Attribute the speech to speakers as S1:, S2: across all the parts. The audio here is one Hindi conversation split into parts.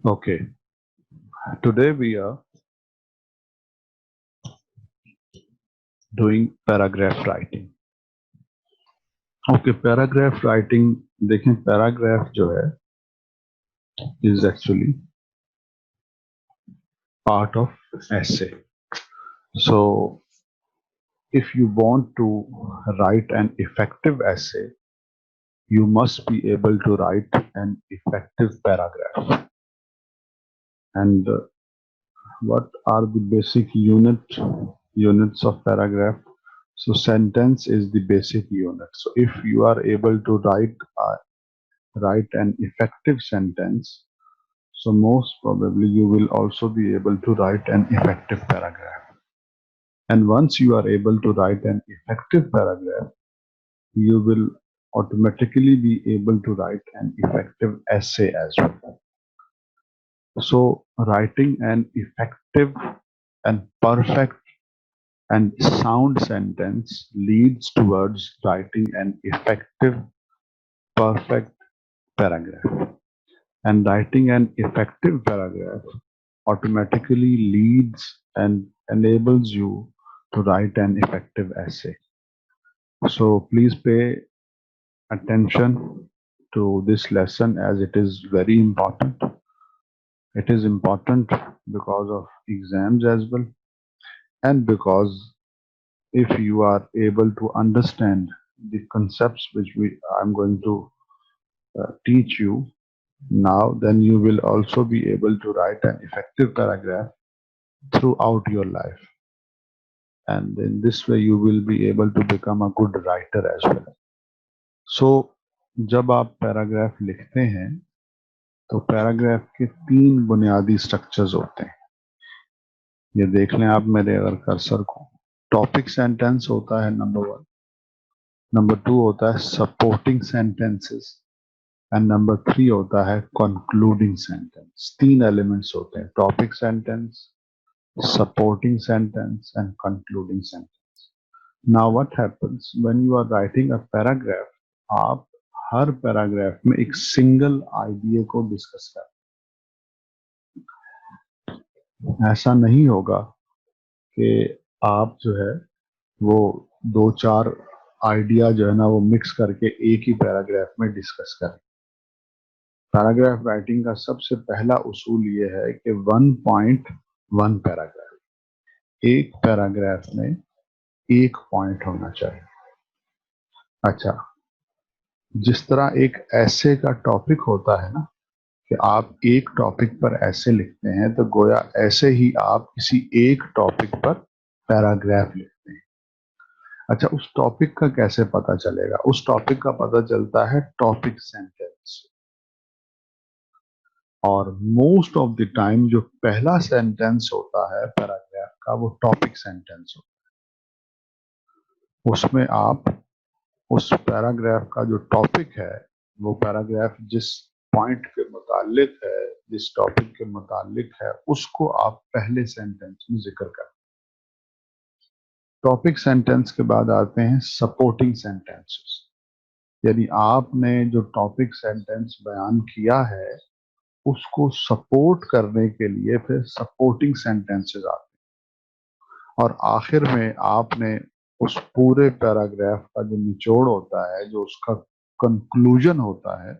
S1: Okay, today we are doing paragraph writing. Okay, paragraph writing देखें paragraph जो है is actually part of essay. So if you want to write an effective essay, you must be able to write an effective paragraph. And what are the basic units of paragraph? So sentence is the basic unit. So if you are able to write an effective sentence, so most probably you will also be able to write an effective paragraph. And once you are able to write an effective paragraph, you will automatically be able to write an effective essay as well. So writing an effective and perfect and sound sentence leads towards writing an effective, perfect paragraph. And writing an effective paragraph automatically leads and enables you to write an effective essay. So please pay attention to this lesson as it is very important. It is important because of exams as well, and because if you are able to understand the concepts which I'm going to teach you now, then you will also be able to write an effective paragraph throughout your life. And in this way you will be able to become a good writer as well. So जब आप पैराग्राफ लिखते हैं तो पैराग्राफ के 3 बुनियादी स्ट्रक्चर्स होते हैं. ये देख लें आप मेरे अगर कर्सर को. टॉपिक सेंटेंस होता है नंबर 1. नंबर 2 होता है सपोर्टिंग सेंटेंसेस एंड नंबर 3 होता है कंक्लूडिंग सेंटेंस. 3 एलिमेंट्स होते हैं: topic sentence, supporting sentence and concluding sentence. Now what happens when you are writing a paragraph? आप हर पैराग्राफ में एक सिंगल आइडिया को डिस्कस करें. ऐसा नहीं होगा कि आप जो है वो 2-4 आइडिया जो है ना वो मिक्स करके एक ही पैराग्राफ में डिस्कस करें. पैराग्राफ राइटिंग का सबसे पहला उसूल ये है कि 1.1 पैराग्राफ. एक पैराग्राफ में एक पॉइंट होना चाहिए. अच्छा, जिस तरह एक ऐसे का टॉपिक होता है ना कि आप एक टॉपिक पर ऐसे लिखते हैं, तो गोया ऐसे ही आप किसी एक टॉपिक पर पैराग्राफ लिखते हैं. अच्छा, उस टॉपिक का कैसे पता चलेगा? उस टॉपिक का पता चलता है टॉपिक सेंटेंस. और मोस्ट ऑफ द टाइम जो पहला सेंटेंस होता है पैराग्राफ का वो टॉपिक सेंटेंस होता है. उसमें आप उस पैराग्राफ का जो टॉपिक है, वो पैराग्राफ जिस पॉइंट के मुतालिक है, जिस टॉपिक के मुतालिक है, उसको आप पहले सेंटेंस में जिक्र करें. टॉपिक सेंटेंस के बाद आते हैं सपोर्टिंग सेंटेंसेस. यानी आपने जो टॉपिक सेंटेंस बयान किया है उसको सपोर्ट करने के लिए फिर सपोर्टिंग सेंटेंसेस आते हैं. और आखिर में आपने उस पूरे पैराग्राफ का जो निचोड़ होता है, जो उसका कंक्लूजन होता है,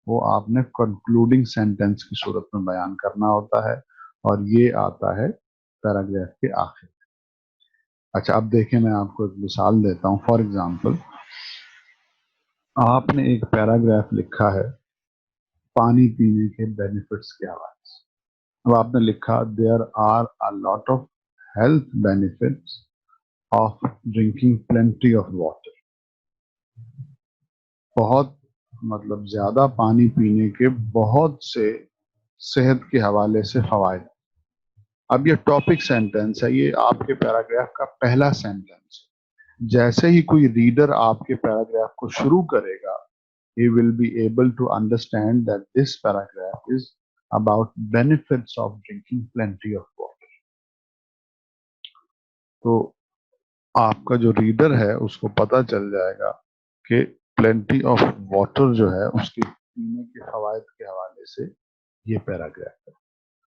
S1: वो आपने कंक्लूडिंग सेंटेंस की सूरत में बयान करना होता है. और ये आता है पैराग्राफ के आखिर. अच्छा, अब देखें, मैं आपको एक मिसाल देता हूँ. फॉर एग्जांपल, आपने एक पैराग्राफ लिखा है पानी पीने के बेनिफिट्स के हवाले से. अब आपने लिखा there are a lot of health benefits of drinking plenty of water. बहुत मतलब ज्यादा पानी पीने के बहुत से सेहत के हवाले से फवायद. अब ये टॉपिक सेंटेंस है, ये आपके पैराग्राफ का पहला सेंटेंस. जैसे ही कोई रीडर आपके पैराग्राफ को शुरू करेगा, he will be able to understand that this paragraph is about benefits of drinking plenty of water. तो आपका जो रीडर है उसको पता चल जाएगा कि प्लेंटी ऑफ वाटर जो है उसके पीने के फवायद के हवाले से ये पैराग्राफ है।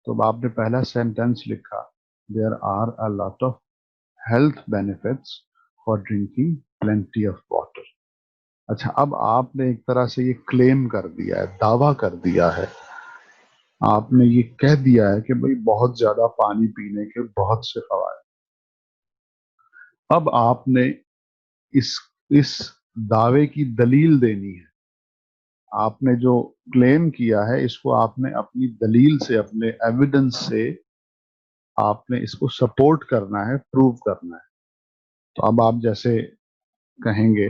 S1: तो अब आपने पहला सेंटेंस लिखा, there are a lot of health benefits for drinking plenty of water. अच्छा, अब आपने एक तरह से ये क्लेम कर दिया है, दावा कर दिया है, आपने ये कह दिया है कि भाई बहुत ज्यादा पानी पीने के बहुत से फवायद। अब आपने इस इस दावे की दलील देनी है। आपने जो क्लेम किया है इसको आपने अपनी दलील से, अपने एविडेंस से आपने इसको सपोर्ट करना है, प्रूव करना है। तो अब आप जैसे कहेंगे,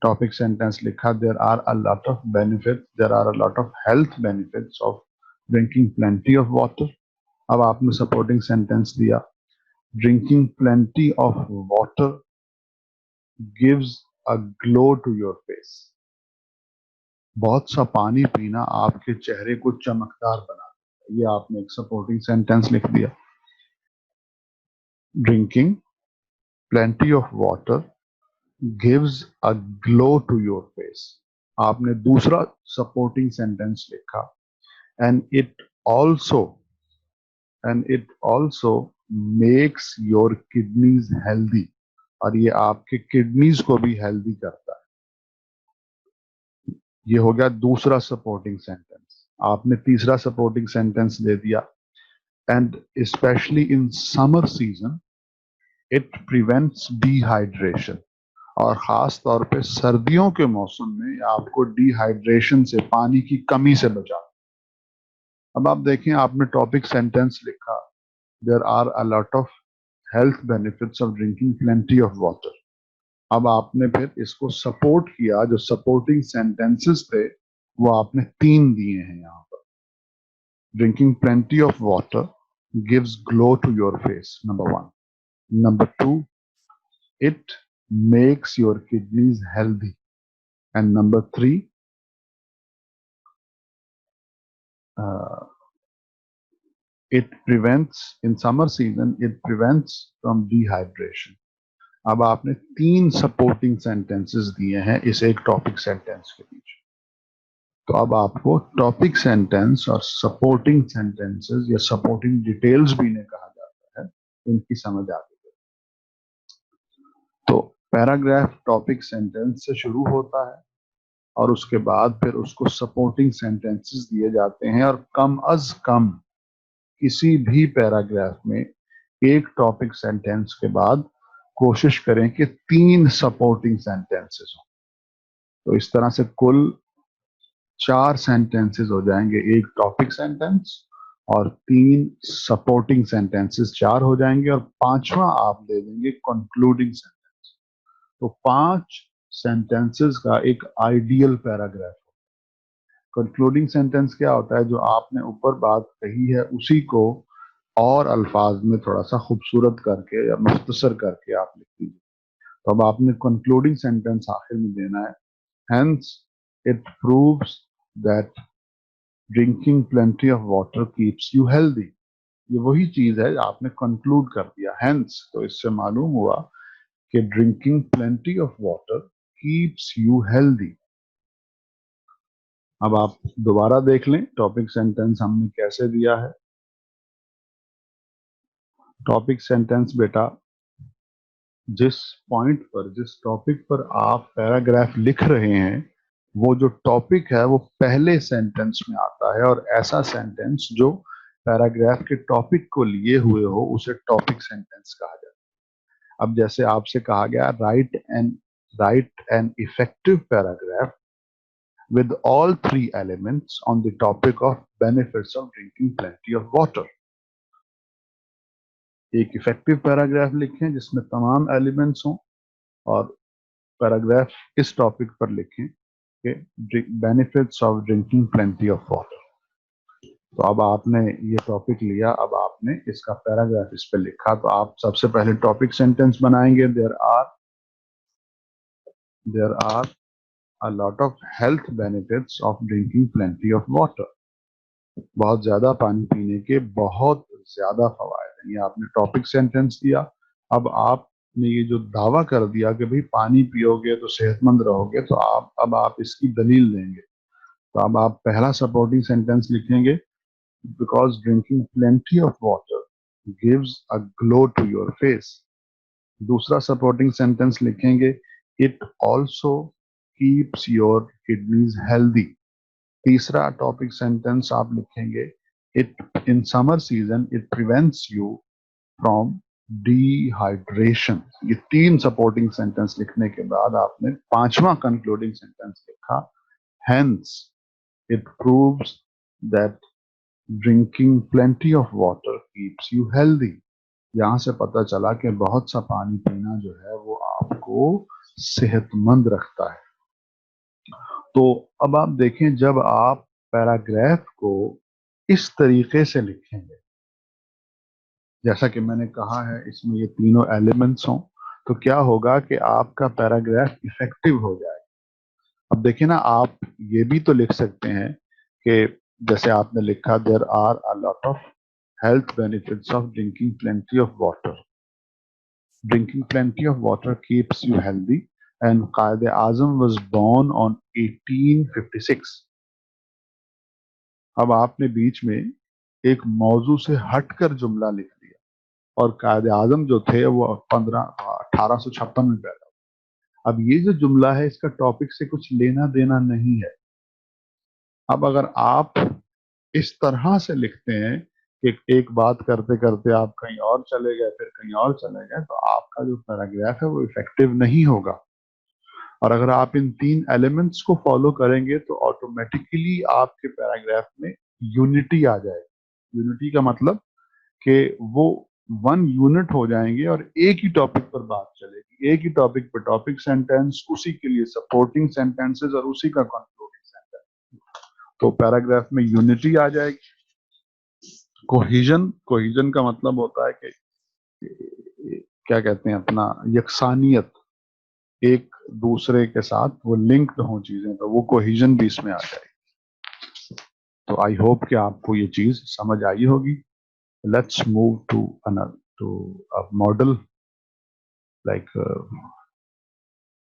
S1: टॉपिक सेंटेंस लिखा, there are a lot of benefit, there are a lot of health benefits of drinking plenty of water. अब आपने सपोर्टिंग सेंटेंस दिया, drinking plenty of water gives a glow to your face. बहुत सा पानी पीना आपके चेहरे को चमकदार बना देता है। ये आपने एक सपोर्टिंग सेंटेंस लिख दिया। Drinking plenty of water gives a glow to your face. आपने दूसरा सपोर्टिंग सेंटेंस लिखा, and it also makes your kidneys healthy. और ये आपके किडनीज को भी हेल्दी करता है। ये हो गया दूसरा सपोर्टिंग सेंटेंस। आपने तीसरा सपोर्टिंग सेंटेंस दे दिया, and specially in summer season it prevents dehydration. और खास तौर पे सर्दियों के मौसम में आपको डिहाइड्रेशन से, पानी की कमी से बचा। अब आप देखें, आपने टॉपिक सेंटेंस लिखा, there are a lot of health benefits of drinking plenty of water. अब आपने फिर इसको सपोर्ट किया, जो सपोर्टिंग सेंटेंसेस थे वो आपने 3 दिए हैं यहाँ पर। Drinking plenty of water gives glow to your face, number 1। Number 2, it makes your kidneys healthy, and number 3, uh, it prevents, in summer season it prevents from dehydration। अब आपने 3 सपोर्टिंग सेंटेंसेस दिए हैं इस एक टॉपिक सेंटेंस के बीच। तो अब आपको टॉपिक सेंटेंस और सपोर्टिंग सेंटेंसेस या सपोर्टिंग डिटेल्स भी इन्हें कहा जाता है, इनकी समझ आ गई। तो पैराग्राफ टॉपिक सेंटेंस से शुरू होता है और उसके बाद फिर उसको सपोर्टिंग सेंटेंसेस दिए जाते हैं, और कम अज कम किसी भी पैराग्राफ में एक टॉपिक सेंटेंस के बाद कोशिश करें कि 3 सपोर्टिंग सेंटेंसेस हो। तो इस तरह से कुल 4 सेंटेंसेस हो जाएंगे, एक टॉपिक सेंटेंस और 3 सपोर्टिंग सेंटेंसेस, 4 हो जाएंगे, और 5वां आप दे देंगे कंक्लूडिंग सेंटेंस। तो 5 सेंटेंसेस का एक आइडियल पैराग्राफ। कंक्लूडिंग सेंटेंस क्या होता है, जो आपने ऊपर बात कही है उसी को और अल्फाज में थोड़ा सा खूबसूरत करके या मुख्तसर करके आप लिख दीजिए। तो अब आपने कंक्लूडिंग सेंटेंस आखिर में देना है, hence it proves that drinking plenty of water keeps you healthy. ये वही चीज है, आपने कंक्लूड कर दिया हेंस। तो इससे मालूम हुआ कि drinking plenty of water keeps you healthy. अब आप दोबारा देख लें टॉपिक सेंटेंस हमने कैसे दिया है। टॉपिक सेंटेंस बेटा, जिस पॉइंट पर, जिस टॉपिक पर आप पैराग्राफ लिख रहे हैं, वो जो टॉपिक है वो पहले सेंटेंस में आता है, और ऐसा सेंटेंस जो पैराग्राफ के टॉपिक को लिए हुए हो उसे टॉपिक सेंटेंस कहा जाता है। अब जैसे आपसे कहा गया, right an effective paragraph with all 3 elements on the topic of benefits of drinking plenty of water। एक इफेक्टिव पैराग्राफ लिखें जिसमें तमाम एलिमेंट्स हों, और पैराग्राफ इस टॉपिक पर लिखें कि benefits of drinking plenty of water. तो अब आपने ये टॉपिक लिया, अब आपने इसका पैराग्राफ इस पे लिखा। तो आप सबसे पहले टॉपिक सेंटेंस बनाएंगे, there are a lot of health benefits of drinking plenty of water। बहुत ज्यादा पानी पीने के बहुत ज्यादा फवायद हैं। ये आपने टॉपिक सेंटेंस दिया। अब आपने ये जो दावा कर दिया कि भाई पानी पियोगे तो सेहतमंद रहोगे, तो अब आप इसकी दलील देंगे। तो अब आप पहला सपोर्टिंग सेंटेंस लिखेंगे, because drinking plenty of water gives a glow to your face. दूसरा सपोर्टिंग सेंटेंस लिखेंगे, it also keeps your kidneys healthy. तीसरा टॉपिक सेंटेंस आप लिखेंगे, it in summer season it prevents you from dehydration. ये तीन सपोर्टिंग सेंटेंस लिखने के बाद आपने पांचवा कंक्लूडिंग सेंटेंस लिखा, hence it proves that drinking plenty of water keeps you healthy. यहां से पता चला कि बहुत सा पानी पीना जो है वो आपको सेहतमंद रखता है। तो अब आप देखें, जब आप पैराग्राफ को इस तरीके से लिखेंगे, जैसा कि मैंने कहा है इसमें ये तीनों एलिमेंट्स हों, तो क्या होगा कि आपका पैराग्राफ इफेक्टिव हो जाएगा। अब देखिए ना, आप ये भी तो लिख सकते हैं कि जैसे आपने लिखा, there are a lot of health benefits of drinking plenty of water. Drinking plenty of water keeps you healthy and Quaid Azam was born on 1856। अब आपने बीच में एक मौजू से हटकर जुमला लिख दिया, और कायद आजम जो थे वो 1856 में पैदा। अब ये जो जुमला है इसका टॉपिक से कुछ लेना देना नहीं है। अब अगर आप इस तरह से लिखते हैं कि एक बात करते करते आप कहीं और चले गए, फिर कहीं और चले गए, तो आपका जो पैराग्राफ है वो इफेक्टिव नहीं होगा। और अगर आप इन तीन एलिमेंट्स को फॉलो करेंगे तो ऑटोमेटिकली आपके पैराग्राफ में यूनिटी आ जाएगी। यूनिटी का मतलब कि वो वन यूनिट हो जाएंगे और एक ही टॉपिक पर बात चलेगी, एक ही टॉपिक पर टॉपिक सेंटेंस, उसी के लिए सपोर्टिंग सेंटेंसेस और उसी का कंक्लूडिंग सेंटेंस। तो पैराग्राफ में यूनिटी आ जाएगी। कोहिजन, कोहिजन का मतलब होता है कि क्या कहते हैं, अपना यकसानियत, एक दूसरे के साथ वो लिंक्ड हो चीजें, तो वो कोहिजन भी इसमें आ जाएगी। तो आई होप कि आपको ये चीज समझ आई होगी। Let's move to another, to a model like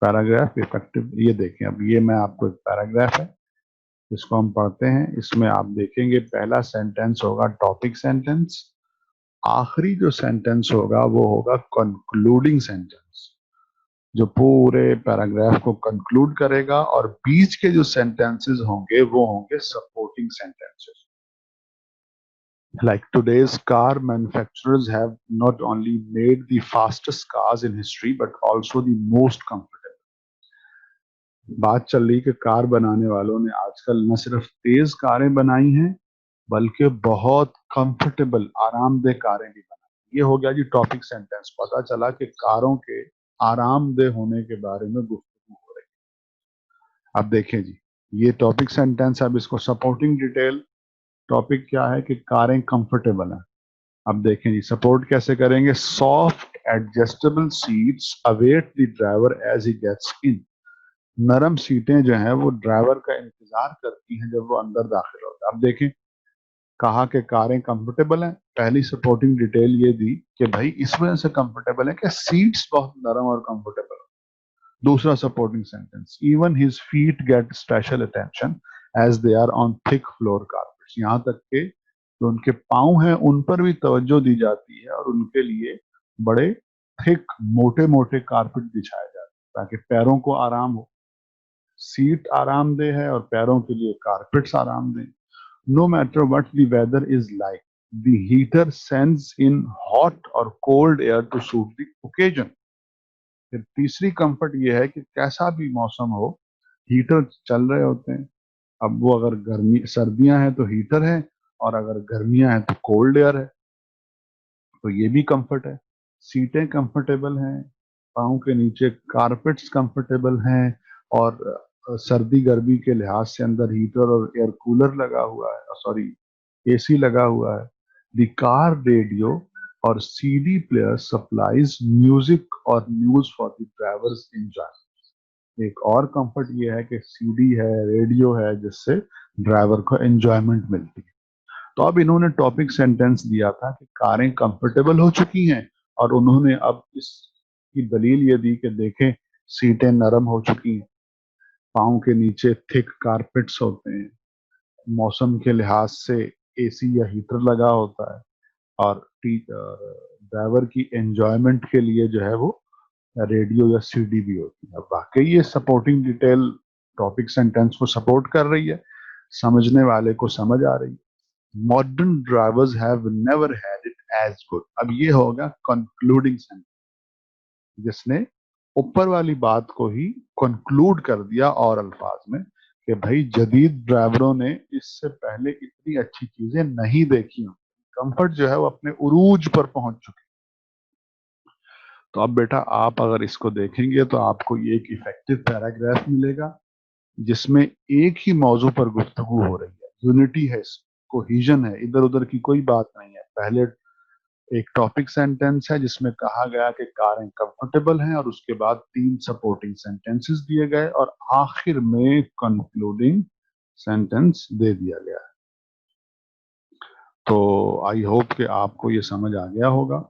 S1: paragraph effective. ये देखें, अब ये मैं आपको एक पैराग्राफ है, इसको हम पढ़ते हैं। इसमें आप देखेंगे पहला सेंटेंस होगा टॉपिक सेंटेंस, आखिरी जो सेंटेंस होगा वो होगा कंक्लूडिंग सेंटेंस, जो पूरे पैराग्राफ को कंक्लूड करेगा, और बीच के जो सेंटेंसेस होंगे वो होंगे supporting sentences. Like today's car manufacturers have not only made the fastest cars in history but also the most comfortable. बात चल रही कि कार बनाने वालों ने आजकल न सिर्फ तेज कारें बनाई हैं बल्कि बहुत कंफर्टेबल आरामदेह कारें भी बनाई। ये हो गया जी टॉपिक सेंटेंस। पता चला कि कारों के आरामदेह होने के बारे में गुफ्तगू हो रही है। अब देखें जी, ये टॉपिक सेंटेंस, अब इसको सपोर्टिंग डिटेल। टॉपिक क्या है कि कारें कंफर्टेबल हैं। अब देखें जी, सपोर्ट कैसे करेंगे, soft adjustable seats await the driver as he gets in. नरम सीटें जो हैं वो ड्राइवर का इंतजार करती हैं जब वो अंदर दाखिल होता है। अब देखें, कहा कि कारें कंफर्टेबल हैं, पहली सपोर्टिंग डिटेल ये दी कि भाई इस वजह से कंफर्टेबल है कि सीट्स बहुत नरम और कंफर्टेबल। दूसरा supporting sentence, even his feet get special attention as they are on thick floor carpets. यहाँ तक के जो उनके पाँव हैं उन पर भी तवज्जो दी जाती है और उनके लिए बड़े थिक मोटे मोटे कारपेट बिछाए जाते हैं ताकि पैरों को आराम हो। सीट आरामदेह है और पैरों के लिए कारपेट्स आरामदेह। No matter what the weather is like, the heater sends in hot और cold air to suit the occasion. फिर तीसरी कंफर्ट ये है कि कैसा भी मौसम हो, हीटर चल रहे होते हैं। अब वो अगर गर्मी सर्दियां हैं तो हीटर है, और अगर गर्मियां हैं तो कोल्ड एयर है, तो ये भी कंफर्ट है। सीटें कंफर्टेबल हैं, पाँव के नीचे कारपेट्स कंफर्टेबल हैं, और सर्दी गर्मी के लिहाज से अंदर हीटर और एयर कूलर लगा हुआ है, सॉरी एसी लगा हुआ है। द कार रेडियो और सीडी प्लेयर सप्लाइज म्यूजिक और news for the drivers enjoy. एक और कंफर्ट ये है कि सीडी है, रेडियो है, जिससे ड्राइवर को एंजॉयमेंट मिलती है। तो अब इन्होंने टॉपिक सेंटेंस दिया था कि कारें कंफर्टेबल हो चुकी हैं, और उन्होंने अब इसकी दलील ये दी कि देखें सीटें नरम हो चुकी हैं, पाँव के नीचे थिक कारपेट्स होते हैं, मौसम के लिहाज से एसी या हीटर लगा होता है और ड्राइवर की एंजॉयमेंट के लिए जो है वो रेडियो या सीडी भी होती है। अब वाकई ये सपोर्टिंग डिटेल टॉपिक सेंटेंस को सपोर्ट कर रही है, समझने वाले को समझ आ रही है। Modern drivers have never had it as good. अब ये होगा कंक्लूडिंग सेंटेंस, जिसने ऊपर वाली बात को ही कंक्लूड कर दिया और अल्फाज में कि भाई जदीद ड्राइवरों ने इससे पहले इतनी अच्छी चीजें नहीं देखी हों, कंफर्ट जो है वो अपने उरूज पर पहुंच चुके। तो अब बेटा आप अगर इसको देखेंगे तो आपको ये एक इफेक्टिव पैराग्राफ मिलेगा जिसमें एक ही मौजू पर गुफ्तगू हो रही है, यूनिटी है, कोहिजन है, इधर उधर की कोई बात नहीं है। पहले एक टॉपिक सेंटेंस है जिसमें कहा गया कि कारें कंफर्टेबल हैं और उसके बाद 3 सपोर्टिंग सेंटेंसेस दिए गए और आखिर में कंक्लूडिंग सेंटेंस दे दिया गया। तो आई होप कि आपको ये समझ आ गया होगा।